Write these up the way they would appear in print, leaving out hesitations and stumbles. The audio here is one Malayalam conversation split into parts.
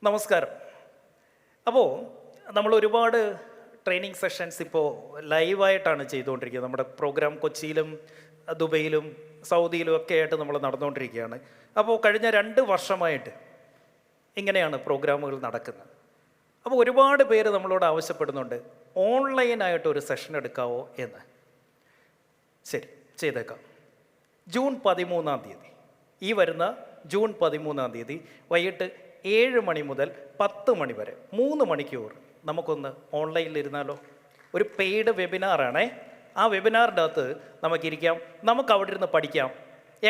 നമസ്കാരം. അപ്പോൾ നമ്മൾ ഒരുപാട് ട്രെയിനിങ് സെഷൻസ് ഇപ്പോൾ ലൈവായിട്ടാണ് ചെയ്തുകൊണ്ടിരിക്കുന്നത്. നമ്മുടെ പ്രോഗ്രാം കൊച്ചിയിലും ദുബൈയിലും സൗദിയിലും ഒക്കെ ആയിട്ട് നമ്മൾ നടന്നുകൊണ്ടിരിക്കുകയാണ്. അപ്പോൾ കഴിഞ്ഞ 2 വർഷമായിട്ട് ഇങ്ങനെയാണ് പ്രോഗ്രാമുകൾ നടക്കുന്നത്. അപ്പോൾ ഒരുപാട് പേര് നമ്മളോട് ആവശ്യപ്പെടുന്നുണ്ട്, ഓൺലൈനായിട്ടൊരു സെഷൻ എടുക്കാവോ എന്ന്. ശരി, ചെയ്തേക്കാം. ജൂൺ 13-ാം തീയതി, ഈ വരുന്ന ജൂൺ 13-ാം തീയതി വൈകിട്ട് 7 മണി മുതൽ 10 മണി വരെ 3 മണിക്കൂർ നമുക്കൊന്ന് ഓൺലൈനിലിരുന്നാലോ? ഒരു പെയ്ഡ് വെബിനാറാണേ. ആ വെബിനാറിൻ്റെ അകത്ത് നമുക്കിരിക്കാം, നമുക്ക് അവിടെ ഇരുന്ന് പഠിക്കാം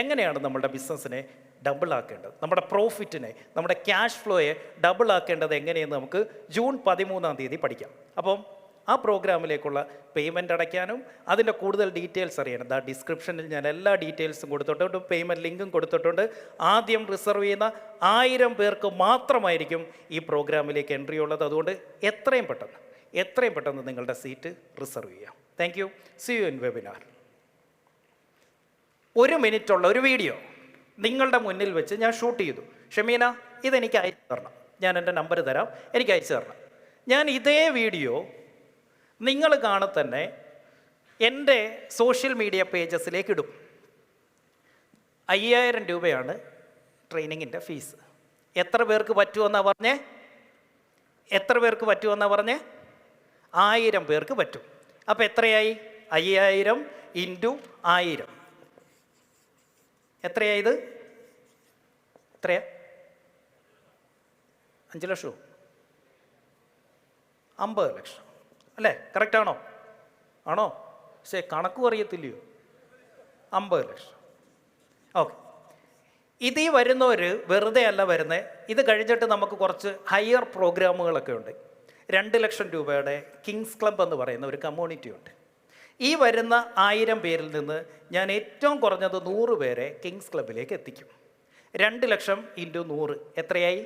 എങ്ങനെയാണ് നമ്മളുടെ ബിസിനസ്സിനെ ഡബിൾ ആക്കേണ്ടത്, നമ്മുടെ പ്രോഫിറ്റിനെ, നമ്മുടെ ക്യാഷ് ഫ്ലോയെ ഡബിൾ ആക്കേണ്ടത് എങ്ങനെയെന്ന് നമുക്ക് ജൂൺ 13-ാം തീയതി പഠിക്കാം. അപ്പം ആ പ്രോഗ്രാമിലേക്കുള്ള പേയ്മെൻറ്റ് അടയ്ക്കാനും അതിൻ്റെ കൂടുതൽ ഡീറ്റെയിൽസ് അറിയാനും ഡിസ്ക്രിപ്ഷനിൽ ഞാൻ എല്ലാ ഡീറ്റെയിൽസും കൊടുത്തിട്ടുണ്ട്, പേയ്മെൻറ്റ് ലിങ്കും കൊടുത്തിട്ടുണ്ട്. ആദ്യം റിസർവ് ചെയ്യുന്ന 1000 പേർക്ക് മാത്രമായിരിക്കും ഈ പ്രോഗ്രാമിലേക്ക് എൻട്രി ഉള്ളത്. അതുകൊണ്ട് എത്രയും പെട്ടെന്ന് നിങ്ങളുടെ സീറ്റ് റിസർവ് ചെയ്യാം. Thank you. C you in webinar. 1 മിനിറ്റുള്ള ഒരു വീഡിയോ നിങ്ങളുടെ മുന്നിൽ വെച്ച് ഞാൻ ഷൂട്ട് ചെയ്തു. ഷമീന, ഇതെനിക്ക് അയച്ചു തരണം. ഞാൻ എൻ്റെ നമ്പർ തരാം, എനിക്ക് അയച്ചു തരണം. ഞാൻ ഇതേ വീഡിയോ നിങ്ങൾ തന്നെ എൻ്റെ സോഷ്യൽ മീഡിയ പേജസിലേക്ക് ഇടും. 5000 രൂപയാണ് ട്രെയിനിങ്ങിൻ്റെ ഫീസ്. എത്ര പേർക്ക് പറ്റുമെന്നാണ് പറഞ്ഞേ? 1000 പേർക്ക് പറ്റും. അപ്പോൾ എത്രയായി? 5000 × 1000 എത്രയായത്? എത്രയാ? 5 ലക്ഷമോ? 50 ലക്ഷം അല്ലേ? കറക്റ്റാണോ? ആണോ? പക്ഷേ കണക്കും അറിയത്തില്ലയോ? 50 ലക്ഷം. ഓക്കെ. ഇതിൽ വരുന്നവർ വെറുതെ അല്ല വരുന്നത്. ഇത് കഴിഞ്ഞിട്ട് നമുക്ക് കുറച്ച് ഹയർ പ്രോഗ്രാമുകളൊക്കെ ഉണ്ട്. 2 ലക്ഷം രൂപയുടെ കിങ്സ് ക്ലബ്ബ് എന്ന് പറയുന്ന ഒരു കമ്മ്യൂണിറ്റി ഉണ്ട്. ഈ വരുന്ന 1000 പേരിൽ നിന്ന് ഞാൻ ഏറ്റവും കുറഞ്ഞത് 100 പേരെ കിങ്സ് ക്ലബ്ബിലേക്ക് എത്തിക്കും. 2 ലക്ഷം × 100 എത്രയായി?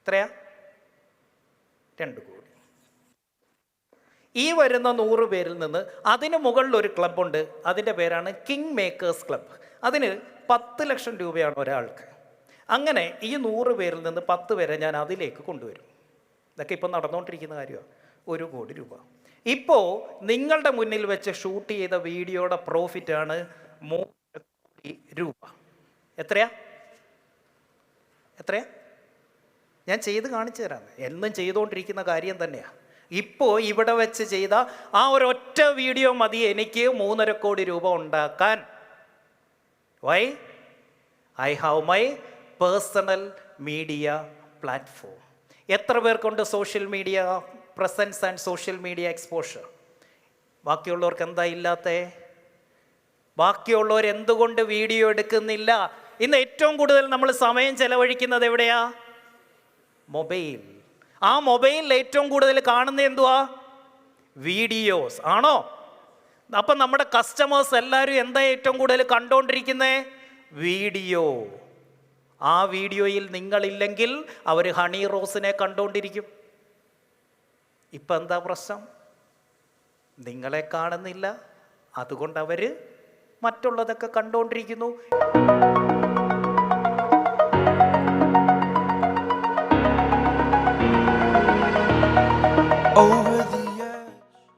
2 കോടി. ഈ വരുന്ന 100 പേരിൽ നിന്ന് അതിന് മുകളിലൊരു ക്ലബ്ബുണ്ട്. അതിൻ്റെ പേരാണ് കിങ് മേക്കേഴ്സ് ക്ലബ്ബ്. അതിന് 10 ലക്ഷം രൂപയാണ് ഒരാൾക്ക്. അങ്ങനെ ഈ 100 പേരിൽ നിന്ന് 10 പേരെ ഞാൻ അതിലേക്ക് കൊണ്ടുവരും. ഇതൊക്കെ ഇപ്പം നടന്നുകൊണ്ടിരിക്കുന്ന കാര്യമാണ്. 1 കോടി രൂപ. ഇപ്പോൾ നിങ്ങളുടെ മുന്നിൽ വെച്ച് ഷൂട്ട് ചെയ്ത വീഡിയോയുടെ പ്രോഫിറ്റാണ് 3 കോടി രൂപ. എത്രയാ? ഞാൻ ചെയ്ത് കാണിച്ചു തരാം. എന്നും ചെയ്തുകൊണ്ടിരിക്കുന്ന കാര്യം തന്നെയാണ്. ഇപ്പോൾ ഇവിടെ വെച്ച് ചെയ്ത ആ ഒരൊറ്റ വീഡിയോ മതി എനിക്ക് 3.5 കോടി രൂപ ഉണ്ടാക്കാൻ. Why? I have my personal media platform. എത്ര പേർക്കുണ്ട് social media presence and social media exposure? ബാക്കിയുള്ളവർക്ക് എന്താ ഇല്ലാത്തേ? ബാക്കിയുള്ളവർ എന്തുകൊണ്ട് വീഡിയോ എടുക്കുന്നില്ല? ഇന്ന് ഏറ്റവും കൂടുതൽ നമ്മൾ സമയം ചെലവഴിക്കുന്നത് എവിടെയാ? മൊബൈൽ. ആ മൊബൈലിൽ ഏറ്റവും കൂടുതൽ കാണുന്നത് എന്തുവാ? വീഡിയോസ് ആണോ? അപ്പം നമ്മുടെ കസ്റ്റമേഴ്സ് എല്ലാവരും എന്താ ഏറ്റവും കൂടുതൽ കണ്ടുകൊണ്ടിരിക്കുന്നത്? വീഡിയോ. ആ വീഡിയോയിൽ നിങ്ങളില്ലെങ്കിൽ അവർ ഹണി റോസിനെ കണ്ടുകൊണ്ടിരിക്കും. ഇപ്പം എന്താ പ്രശ്നം? നിങ്ങളെ കാണുന്നില്ല, അതുകൊണ്ട് അവർ മറ്റുള്ളതൊക്കെ കണ്ടുകൊണ്ടിരിക്കുന്നു.